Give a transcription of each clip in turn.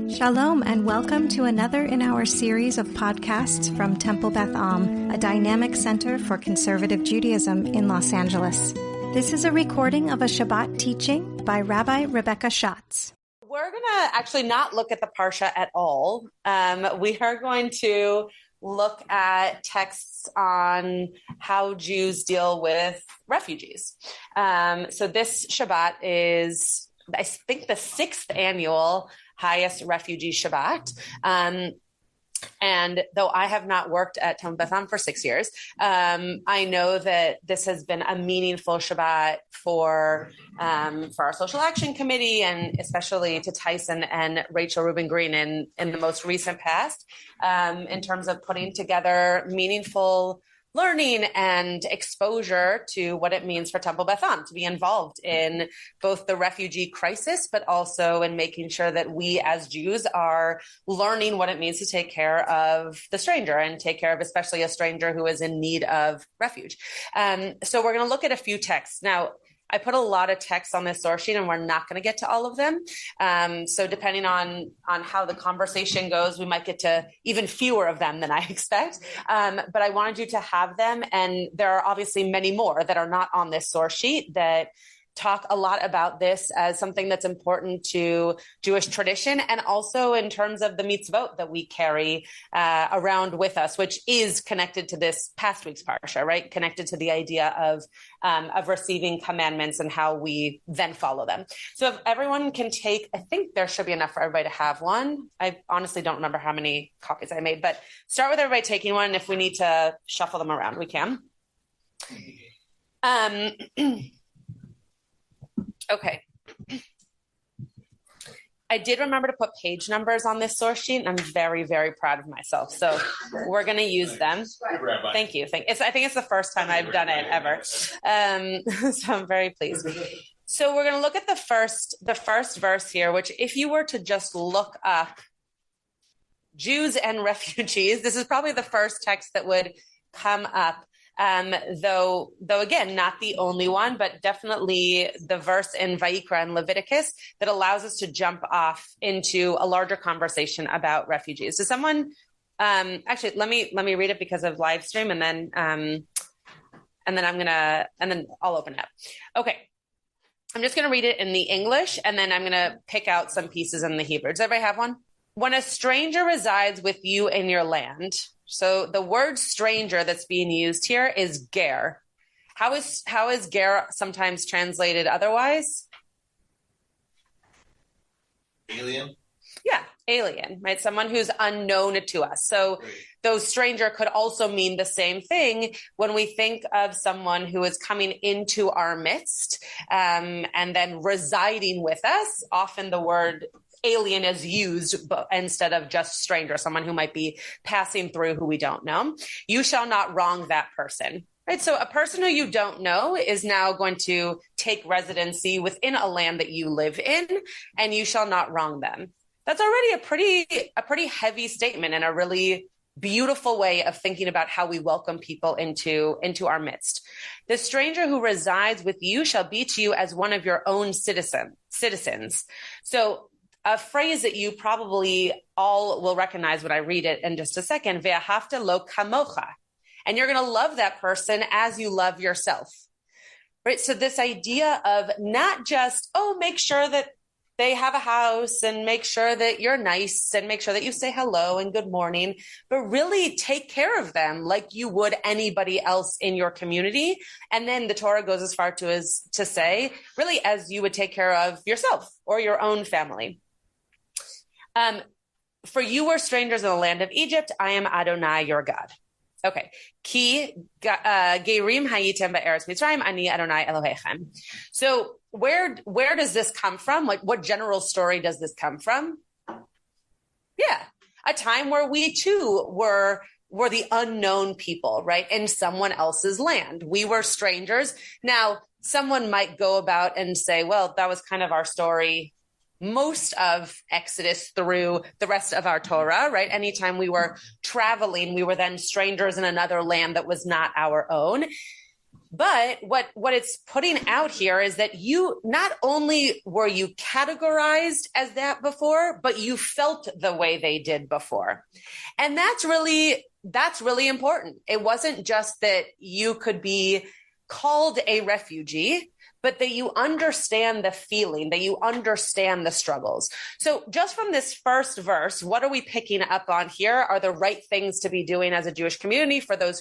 Shalom and welcome to another in our series of podcasts from Temple Beth Am, a dynamic center for conservative Judaism in Los Angeles. This is a recording of a Shabbat teaching by Rabbi Rebecca Schatz. We're going to actually not look at the Parsha at all. We are going to look at texts on how Jews deal with refugees. So this Shabbat is, I think, the 6th annual highest refugee Shabbat. And though I have not worked at Temple Beth Am for 6 years, I know that this has been a meaningful Shabbat for our social action committee, and especially to Tyson and Rachel Rubin Green in the most recent past, in terms of putting together meaningful learning and exposure to what it means for Temple Beth Am to be involved in both the refugee crisis, but also in making sure that we as Jews are learning what it means to take care of the stranger and take care of especially a stranger who is in need of refuge. So we're going to look at a few texts. Now, I put a lot of texts on this source sheet and we're not going to get to all of them. So depending on how the conversation goes, we might get to even fewer of them than I expect. But I wanted you to have them. And there are obviously many more that are not on this source sheet that talk a lot about this as something that's important to Jewish tradition, and also in terms of the mitzvot that we carry around with us, which is connected to this past week's parsha, right? Connected to the idea of receiving commandments and how we then follow them. So if everyone can take, I think there should be enough for everybody to have one. I honestly don't remember how many copies I made, but start with everybody taking one. And if we need to shuffle them around, we can. Okay. I did remember to put page numbers on this source sheet, and I'm very, very proud of myself. So we're going to use them. Thank you. I think it's the first time I've done it ever. So I'm very pleased. So we're going to look at the first verse here, which if you were to just look up Jews and refugees, this is probably the first text that would come up. Though again, not the only one, but definitely the verse in Vayikra and Leviticus that allows us to jump off into a larger conversation about refugees. So someone, actually, let me read it because of live stream, and then I'll open it up. Okay. I'm just going to read it in the English, and then I'm going to pick out some pieces in the Hebrew. Does everybody have one? When a stranger resides with you in your land. So the word stranger that's being used here is ger. How is ger sometimes translated otherwise? Alien? Yeah, alien, right? Someone who's unknown to us. So though stranger could also mean the same thing when we think of someone who is coming into our midst and then residing with us. Often the word alien is used instead of just stranger, someone who might be passing through who we don't know. You shall not wrong that person, right? So a person who you don't know is now going to take residency within a land that you live in, and you shall not wrong them. That's already a pretty heavy statement and a really beautiful way of thinking about how we welcome people into our midst. The stranger who resides with you shall be to you as one of your own citizens. So a phrase that you probably all will recognize when I read it in just a second, ve'ahavta lo kamocha. And you're going to love that person as you love yourself, right? So this idea of not just, make sure that they have a house and make sure that you're nice and make sure that you say hello and good morning, but really take care of them like you would anybody else in your community. And then the Torah goes as far to say, really, as you would take care of yourself or your own family. For you were strangers in the land of Egypt. I am Adonai, your God. Okay. Ki gerim hayitem ba'eretz Mitzrayim, ani Adonai Elohechem. So where does this come from? Like, what general story does this come from? Yeah. A time where we too were the unknown people, right? In someone else's land. We were strangers. Now, someone might go about and say, well, that was kind of our story most of Exodus through the rest of our Torah, right? Anytime we were traveling, we were then strangers in another land that was not our own. But what it's putting out here is that you not only were you categorized as that before, but you felt the way they did before. And that's really important. It wasn't just that you could be called a refugee, but that you understand the feeling, that you understand the struggles. So just from this first verse, what are we picking up on here are the right things to be doing as a Jewish community for those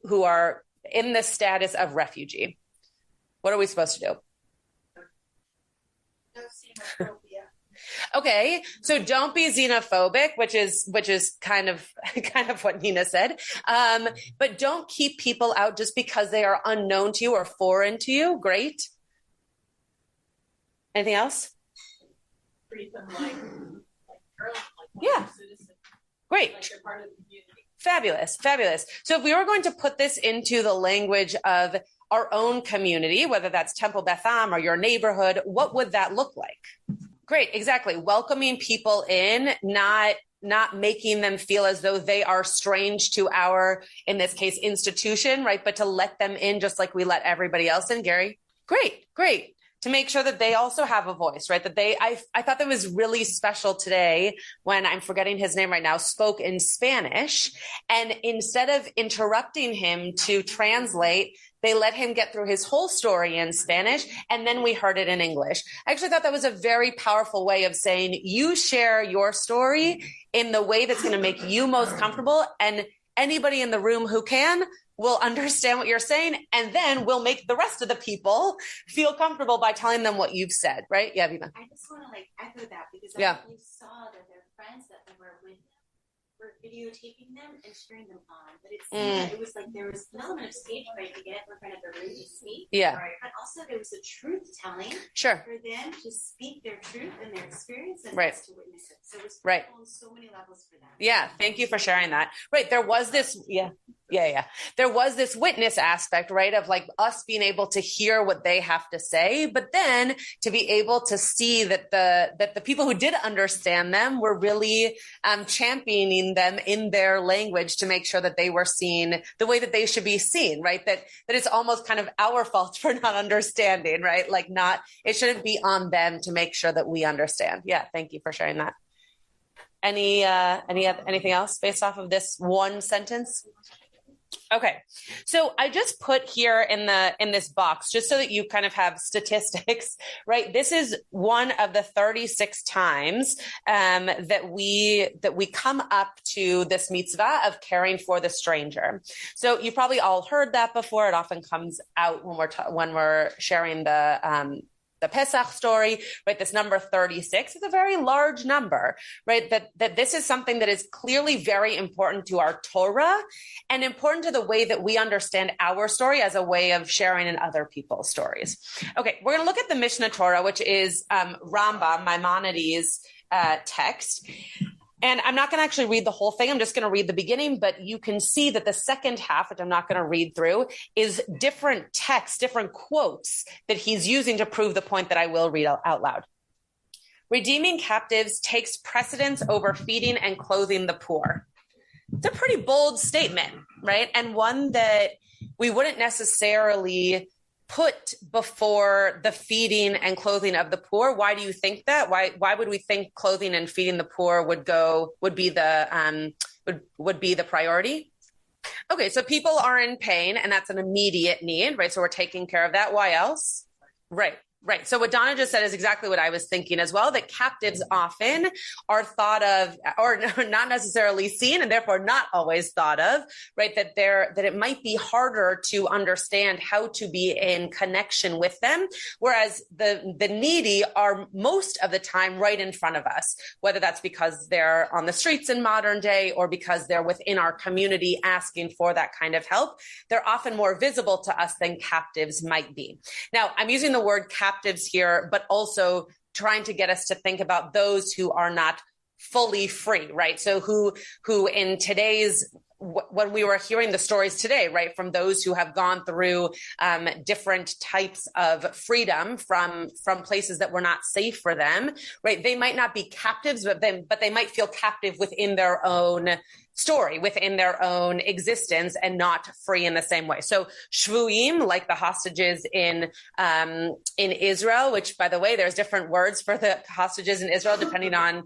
who are in the status of refugee. What are we supposed to do? No xenophobia. Okay, so don't be xenophobic, which is kind of what Nina said. But don't keep people out just because they are unknown to you or foreign to you. Great. Anything else? Treat them like Yeah. citizens, Great. like they're part of the community. Fabulous. So if we were going to put this into the language of our own community, whether that's Temple Beth Am or your neighborhood, what would that look like? Great, exactly. Welcoming people in, not making them feel as though they are strange to our, in this case, institution, right? But to let them in just like we let everybody else in. Gary? Great. To make sure that they also have a voice, right? That I thought that was really special today when, I'm forgetting his name right now, spoke in Spanish. And instead of interrupting him to translate, they let him get through his whole story in Spanish, and then we heard it in English. I actually thought that was a very powerful way of saying, you share your story in the way that's going to make you most comfortable, and anybody in the room who can will understand what you're saying, and then we'll make the rest of the people feel comfortable by telling them what you've said, right? Yeah, Viva. I just want to echo that because Yeah. you saw that their friends that they were with were videotaping them and cheering them on. But it was like there was an element of stage fright to get in front of the room to speak. Yeah. Right. But also there was a truth telling Sure. for them to speak their truth and their experience and Right. us to witness it. So it was Right. on so many levels for them. Yeah, thank you for sharing that. Right, there was this, yeah. There was this witness aspect, right, of like us being able to hear what they have to say, but then to be able to see that the people who did understand them were really championing them in their language to make sure that they were seen the way that they should be seen, right? That it's almost kind of our fault for not understanding, right? Like it shouldn't be on them to make sure that we understand. Yeah, thank you for sharing that. Anything else based off of this one sentence? Okay, so I just put here in this box, just so that you kind of have statistics, right? This is one of the 36 times that we come up to this mitzvah of caring for the stranger. So you probably all heard that before. It often comes out when we're sharing the Pesach story, right? This number 36 is a very large number, right? That this is something that is clearly very important to our Torah and important to the way that we understand our story as a way of sharing in other people's stories. Okay, we're going to look at the Mishnah Torah, which is Rambam, Maimonides' text. And I'm not going to actually read the whole thing. I'm just going to read the beginning, but you can see that the second half, which I'm not going to read through, is different texts, different quotes that he's using to prove the point that I will read out loud. Redeeming captives takes precedence over feeding and clothing the poor. It's a pretty bold statement, right? And one that we wouldn't necessarily put before the feeding and clothing of the poor. Why do you think that? Why would we think clothing and feeding the poor would be the priority? Okay, so people are in pain and that's an immediate need, right? So we're taking care of that. Why else? Right. So what Donna just said is exactly what I was thinking as well, that captives often are thought of, or not necessarily seen, and therefore not always thought of, right? That it might be harder to understand how to be in connection with them, whereas the needy are most of the time right in front of us, whether that's because they're on the streets in modern day or because they're within our community asking for that kind of help. They're often more visible to us than captives might be. Now, I'm using the word captives here, but also trying to get us to think about those who are not fully free, right? So who in today's when we were hearing the stories today, right, from those who have gone through different types of freedom from places that were not safe for them, right? They might not be captives, but they might feel captive within their own story, within their own existence, and not free in the same way. So shvuim, like the hostages in Israel, which, by the way, there's different words for the hostages in Israel depending on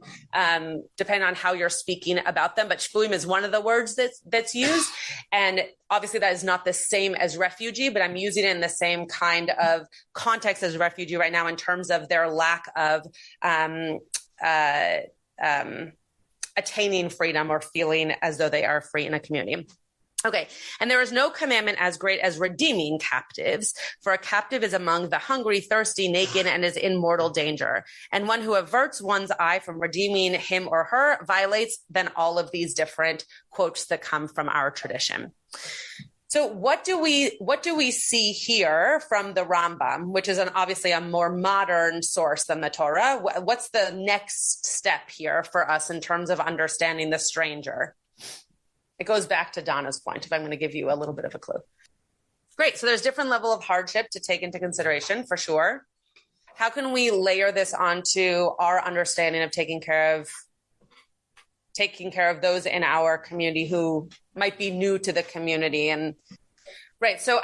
how you're speaking about them. But shvuim is one of the words that's used, and obviously that is not the same as refugee, but I'm using it in the same kind of context as refugee right now in terms of their lack of attaining freedom or feeling as though they are free in a community. Okay. And there is no commandment as great as redeeming captives, for a captive is among the hungry, thirsty, naked, and is in mortal danger. And one who averts one's eye from redeeming him or her violates then all of these different quotes that come from our tradition. So what do we see here from the Rambam, which is obviously a more modern source than the Torah? What's the next step here for us in terms of understanding the stranger? It goes back to Donna's point, if I'm going to give you a little bit of a clue. Great. So there's different level of hardship to take into consideration, for sure. How can we layer this onto our understanding of taking care of those in our community who might be new to the community? And right. So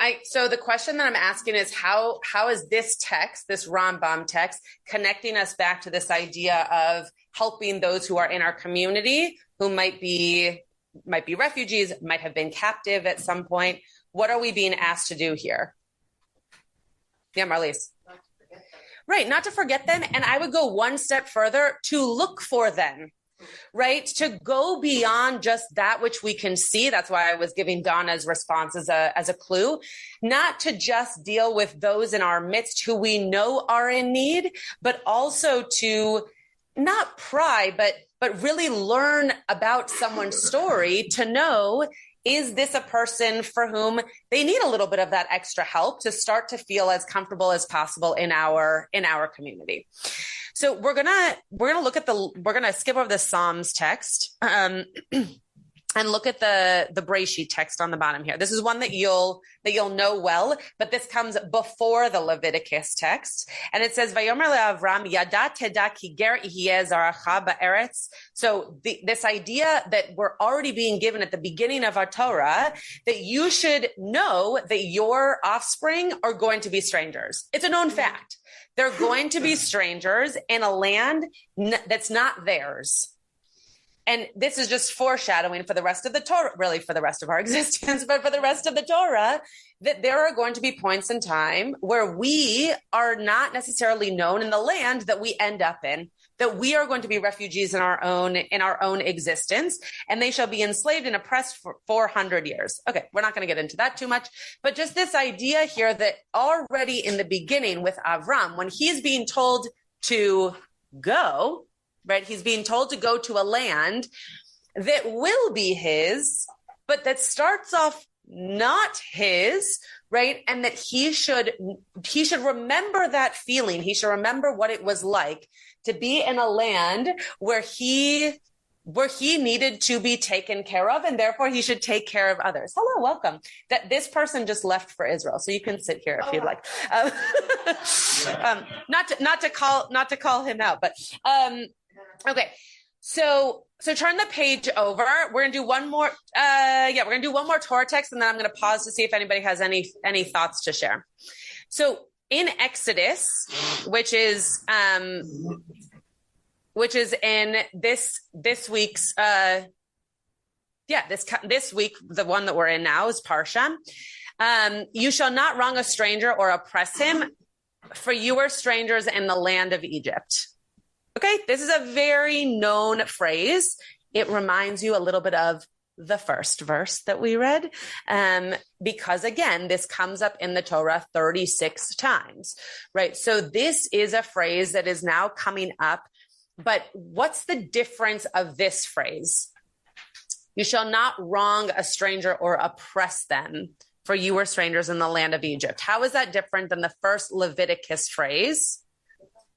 the question that I'm asking is how is this text, this Rambam text, connecting us back to this idea of helping those who are in our community who might be refugees, might have been captive at some point? What are we being asked to do here? Yeah, Marlies. Right. Not to forget them. And I would go one step further, to look for them. Right? To go beyond just that which we can see. That's why I was giving Donna's response as a clue, not to just deal with those in our midst who we know are in need, but also to not pry, but really learn about someone's story to know, is this a person for whom they need a little bit of that extra help to start to feel as comfortable as possible in our community? So we're gonna skip over the Psalms text and look at the Breshit text on the bottom here. This is one that you'll know well, but this comes before the Leviticus text, and it says, "Vayomer leAvram yada teda ki ger ihyeh zaracha ba'eretz." So this idea that we're already being given at the beginning of our Torah, that you should know that your offspring are going to be strangers. It's a known fact. They're going to be strangers in a land that's not theirs. And this is just foreshadowing for the rest of the Torah, really for the rest of our existence, but for the rest of the Torah, that there are going to be points in time where we are not necessarily known in the land that we end up in, that we are going to be refugees in our own existence, and they shall be enslaved and oppressed for 400 years. Okay, we're not going to get into that too much, but just this idea here that already in the beginning with Avram, when he's being told to go, right? He's being told to go to a land that will be his, but that starts off not his, right? And that he should remember that feeling. He should remember what it was like to be in a land where he needed to be taken care of, and therefore he should take care of others. Hello, welcome. That this person just left for Israel, so you can sit here if you'd like. Not to call him out, but okay. So turn the page over. We're gonna do one more. We're gonna do one more Torah text, and then I'm gonna pause to see if anybody has any thoughts to share. So in Exodus, which is in this week's this week, the one that we're in now is Parsha. You shall not wrong a stranger or oppress him, for you are strangers in the land of Egypt. Okay, this is a very known phrase. It reminds you a little bit of the first verse that we read, because again, this comes up in the Torah 36 times, right? So this is a phrase that is now coming up, but what's the difference of this phrase? You shall not wrong a stranger or oppress them, for you were strangers in the land of Egypt. How is that different than the first Leviticus phrase?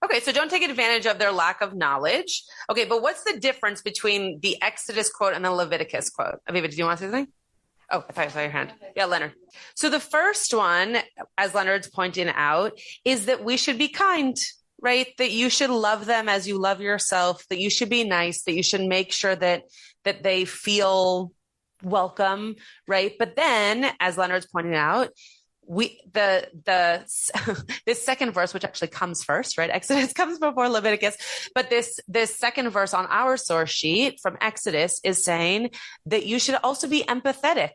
Okay, so don't take advantage of their lack of knowledge. Okay, but what's the difference between the Exodus quote and the Leviticus quote? Aviva, did you want to say something? Oh, I thought I saw your hand. Yeah, Leonard. So the first one, as Leonard's pointing out, is that we should be kind, right? That you should love them as you love yourself, that you should be nice, that you should make sure that they feel welcome, right? But then, as Leonard's pointing out, this second verse, which actually comes first, right? Exodus comes before Leviticus, but this second verse on our source sheet from Exodus is saying that you should also be empathetic,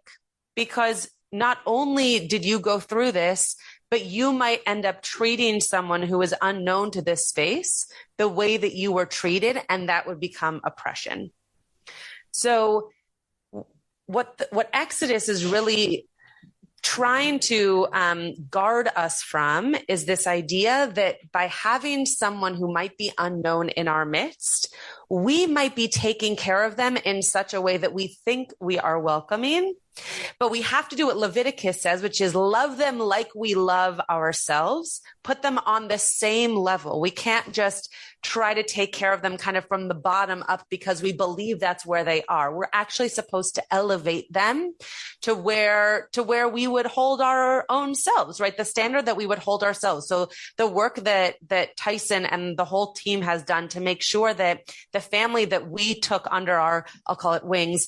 because not only did you go through this, but you might end up treating someone who is unknown to this space the way that you were treated, and that would become oppression. So what Exodus is really trying to guard us from is this idea that by having someone who might be unknown in our midst, we might be taking care of them in such a way that we think we are welcoming. But we have to do what Leviticus says, which is love them like we love ourselves, put them on the same level. We can't just try to take care of them kind of from the bottom up because we believe that's where they are. We're actually supposed to elevate them to where we would hold our own selves, right? The standard that we would hold ourselves. So the work that Tyson and the whole team has done to make sure that the family that we took under our, I'll call it wings,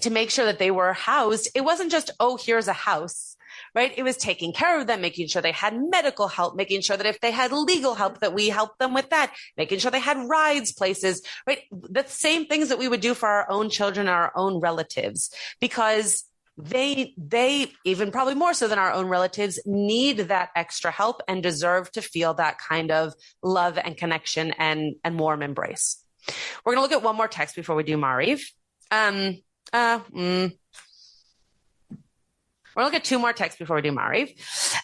to make sure that they were housed, it wasn't just, oh, here's a house, right? It was taking care of them, making sure they had medical help, making sure that if they had legal help, that we helped them with that, making sure they had rides places, right? The same things that we would do for our own children, our own relatives, because they even probably more so than our own relatives need that extra help and deserve to feel that kind of love and connection and warm embrace. We're going to look at one more text before we do Mariv. We'll look at two more texts before we do Mariv.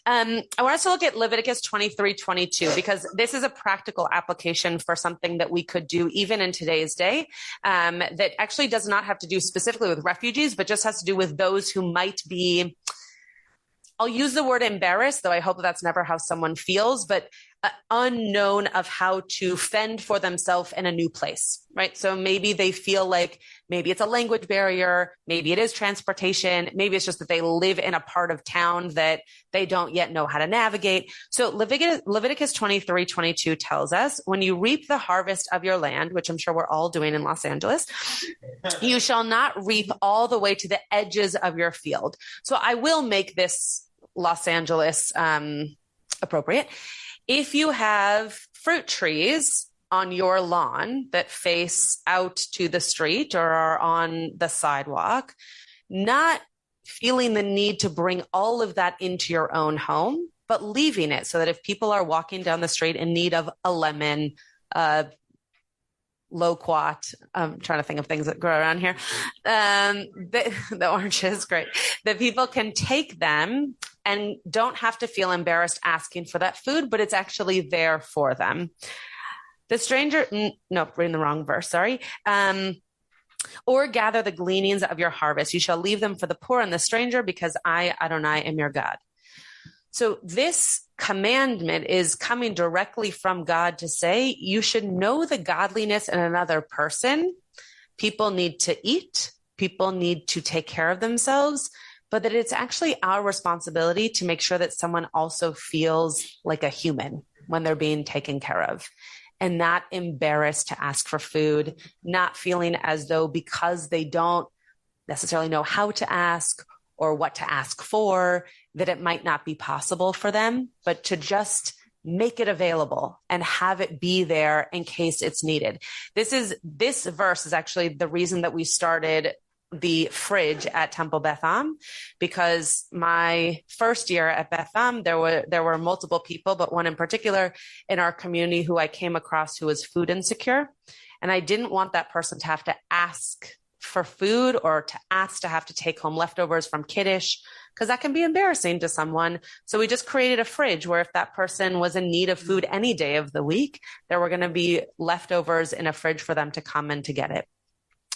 I want us to look at Leviticus 23:22, because this is a practical application for something that we could do even in today's day, that actually does not have to do specifically with refugees, but just has to do with those who might be, I'll use the word embarrassed, though I hope that's never how someone feels, but unknown of how to fend for themselves in a new place, right? So maybe they feel like maybe it's a language barrier, maybe it is transportation, maybe it's just that they live in a part of town that they don't yet know how to navigate. So Leviticus 23:22 tells us, when you reap the harvest of your land, which I'm sure we're all doing in Los Angeles, you shall not reap all the way to the edges of your field. So I will make this Los Angeles appropriate. If you have fruit trees on your lawn that face out to the street or are on the sidewalk, not feeling the need to bring all of that into your own home, but leaving it so that if people are walking down the street in need of a lemon, loquat, I'm trying to think of things that grow around here, the oranges, great, that people can take them and don't have to feel embarrassed asking for that food, but it's actually there for them. The stranger, no, reading the wrong verse, sorry. Or gather the gleanings of your harvest. You shall leave them for the poor and the stranger, because I, Adonai, am your God. So this commandment is coming directly from God to say, you should know the godliness in another person. People need to eat. People need to take care of themselves, but that it's actually our responsibility to make sure that someone also feels like a human when they're being taken care of, and not embarrassed to ask for food, not feeling as though because they don't necessarily know how to ask or what to ask for, that it might not be possible for them, but to just make it available and have it be there in case it's needed. This verse is actually the reason that we started the fridge at Temple Beth Am, because my first year at Beth Am, there were multiple people, but one in particular in our community who I came across who was food insecure. And I didn't want that person to have to ask for food or to ask to have to take home leftovers from Kiddush, because that can be embarrassing to someone. So we just created a fridge where if that person was in need of food any day of the week, there were going to be leftovers in a fridge for them to come and to get it.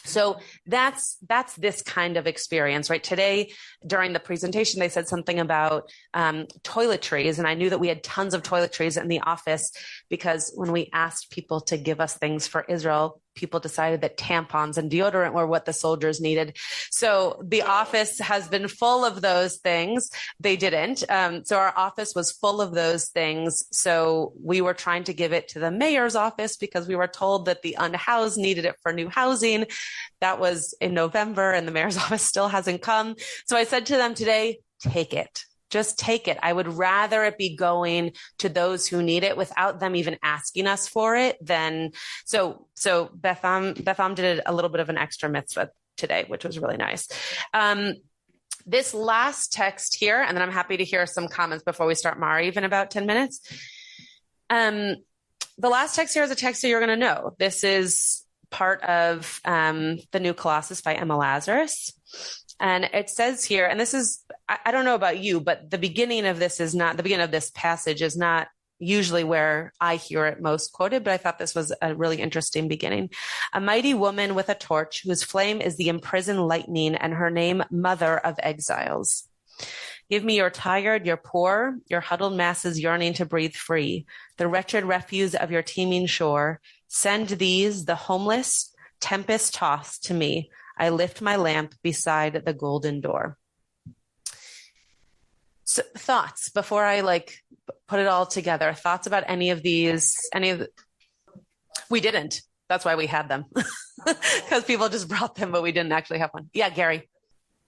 So that's this kind of experience, right? Today, during the presentation, they said something about toiletries, and I knew that we had tons of toiletries in the office because when we asked people to give us things for Israel, people decided that tampons and deodorant were what the soldiers needed. So the office has been full of those things. They didn't. So our office was full of those things. So we were trying to give it to the mayor's office because we were told that the unhoused needed it for new housing. That was in November and the mayor's office still hasn't come. So I said to them today, take it. Just take it. I would rather it be going to those who need it without them even asking us for it than so Beth Am did a little bit of an extra mitzvah today, which was really nice. This last text here, and then I'm happy to hear some comments before we start Mariv in about 10 minutes. The last text here is a text that you're going to know. This is part of the New Colossus by Emma Lazarus. And it says here, and this is, I don't know about you, but the beginning of this passage is not usually where I hear it most quoted, but I thought this was a really interesting beginning. A mighty woman with a torch whose flame is the imprisoned lightning and her name Mother of Exiles. Give me your tired, your poor, your huddled masses yearning to breathe free, the wretched refuse of your teeming shore. Send these, the homeless, tempest tossed to me. I lift my lamp beside the golden door. So, thoughts before I put it all together, thoughts about any of these, we didn't. That's why we had them because people just brought them, but we didn't actually have one. Yeah, Gary.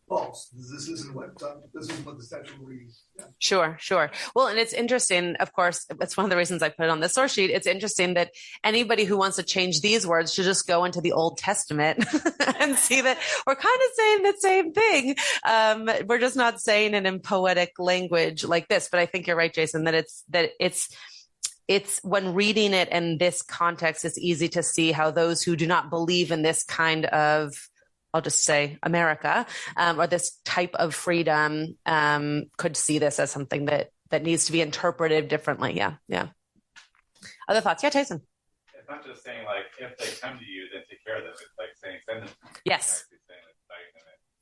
False. This isn't what the section reads. Yeah. Sure. Well, and it's interesting, of course, it's one of the reasons I put it on the source sheet. It's interesting that anybody who wants to change these words should just go into the Old Testament and see that we're kind of saying the same thing. We're just not saying it in poetic language like this. But I think you're right, Jason, that it's when reading it in this context, it's easy to see how those who do not believe in this kind of, I'll just say America, or this type of freedom, could see this as something that needs to be interpreted differently. Yeah. Other thoughts? Yeah, Tyson. It's not just saying if they come to you, then take care of them. It's like saying send them. Yes.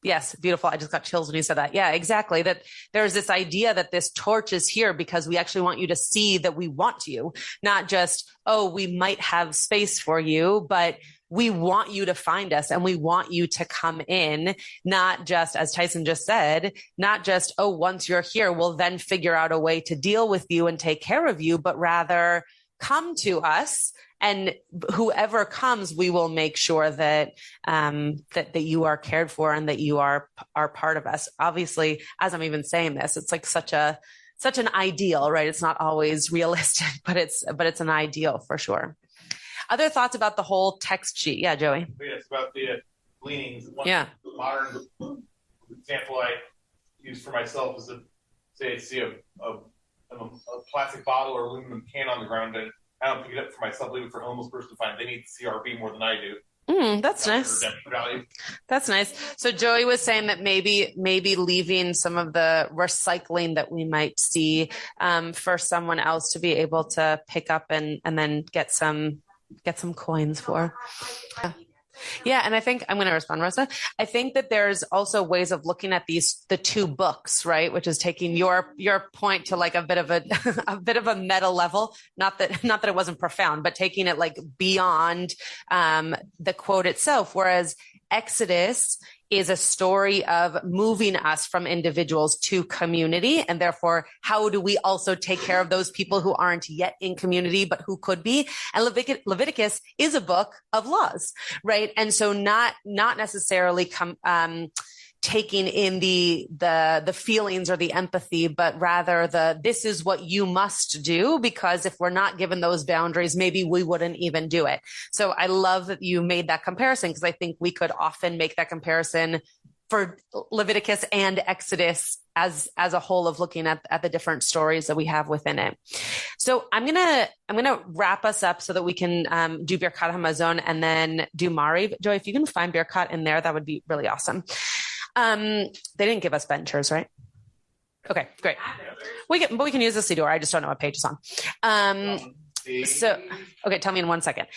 Yes, beautiful. I just got chills when you said that. Yeah, exactly. That there's this idea that this torch is here because we actually want you to see that we want you, not just, oh, we might have space for you, but we want you to find us and we want you to come in, not just, as Tyson just said, not just, oh, once you're here, we'll then figure out a way to deal with you and take care of you, but rather come to us. And whoever comes, we will make sure that that you are cared for and that you are part of us. Obviously, as I'm even saying this, it's like such an ideal, right? It's not always realistic, but it's an ideal for sure. Other thoughts about the whole text sheet? Yeah, Joey. It's about the leanings. One modern example I use for myself is I see a plastic bottle or aluminum can on the ground and I don't pick it up for myself, leave it for a homeless person to find. They need CRB more than I do. That's nice. That's nice. So Joey was saying that maybe leaving some of the recycling that we might see for someone else to be able to pick up and then get some coins for. Yeah. And I think I'm going to respond, Rosa. I think that there's also ways of looking at the two books, right? Which is taking your point to a bit of a meta level. Not that it wasn't profound, but taking it beyond the quote itself. Whereas Exodus is a story of moving us from individuals to community. And therefore, how do we also take care of those people who aren't yet in community, but who could be? And Leviticus is a book of laws, right? And so not necessarily taking in the feelings or the empathy, but rather this is what you must do, because if we're not given those boundaries, maybe we wouldn't even do it. So I love that you made that comparison, because I think we could often make that comparison for Leviticus and Exodus as a whole, of looking at the different stories that we have within it. So I'm gonna wrap us up so that we can do Birkat HaMazon and then do Mariv. Joy, if you can find Birkat in there, that would be really awesome. They didn't give us benchers, right? Okay, great. We can use the Siddur. I just don't know what page it's on. So, okay, tell me in 1 second.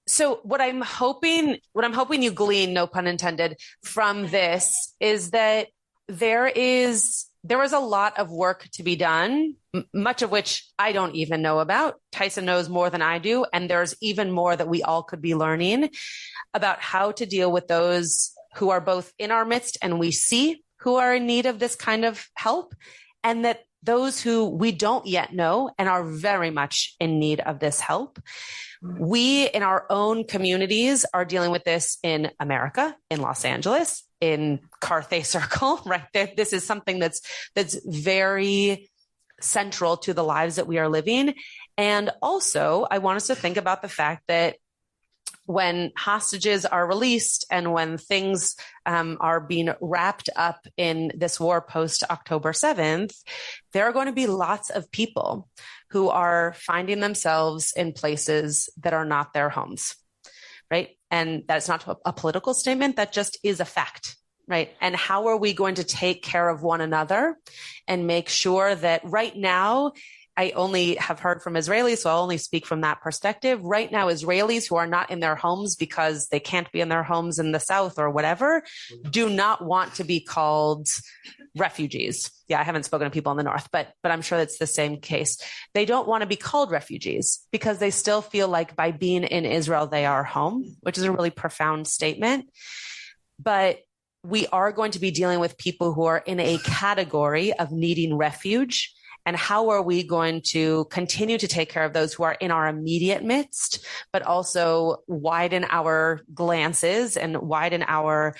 So what I'm hoping you glean, no pun intended, from this is that there is a lot of work to be done, much of which I don't even know about. Tyson knows more than I do. And there's even more that we all could be learning about how to deal with those who are both in our midst and we see who are in need of this kind of help, and that those who we don't yet know and are very much in need of this help. We in our own communities are dealing with this in America, in Los Angeles, in Carthay Circle, right? This is something that's very central to the lives that we are living. And also, I want us to think about the fact that when hostages are released and when things are being wrapped up in this war post October 7th, there are going to be lots of people who are finding themselves in places that are not their homes, right? And that's not a political statement. That just is a fact, right? And how are we going to take care of one another and make sure that right now, I only have heard from Israelis, so I'll only speak from that perspective. Right now, Israelis who are not in their homes because they can't be in their homes in the South or whatever, do not want to be called refugees. Yeah, I haven't spoken to people in the North, but I'm sure it's the same case. They don't want to be called refugees because they still feel like by being in Israel, they are home, which is a really profound statement. But we are going to be dealing with people who are in a category of needing refuge. And how are we going to continue to take care of those who are in our immediate midst, but also widen our glances and widen our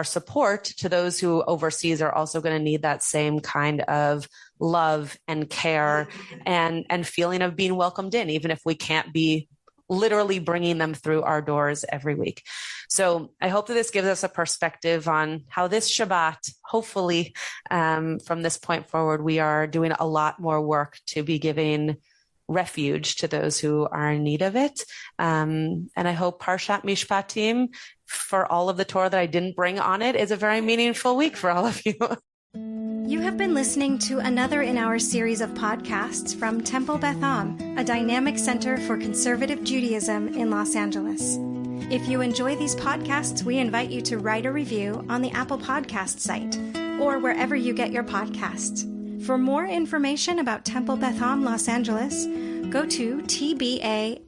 support to those who overseas are also going to need that same kind of love and care and feeling of being welcomed in, even if we can't be literally bringing them through our doors every week. So I hope that this gives us a perspective on how this Shabbat, hopefully from this point forward, we are doing a lot more work to be giving refuge to those who are in need of it. And I hope Parshat Mishpatim, for all of the Torah that I didn't bring on it, is a very meaningful week for all of you. You have been listening to another in our series of podcasts from Temple Beth Am, a dynamic center for conservative Judaism in Los Angeles. If you enjoy these podcasts, we invite you to write a review on the Apple Podcast site or wherever you get your podcasts. For more information about Temple Beth Am Los Angeles, go to tbala.org.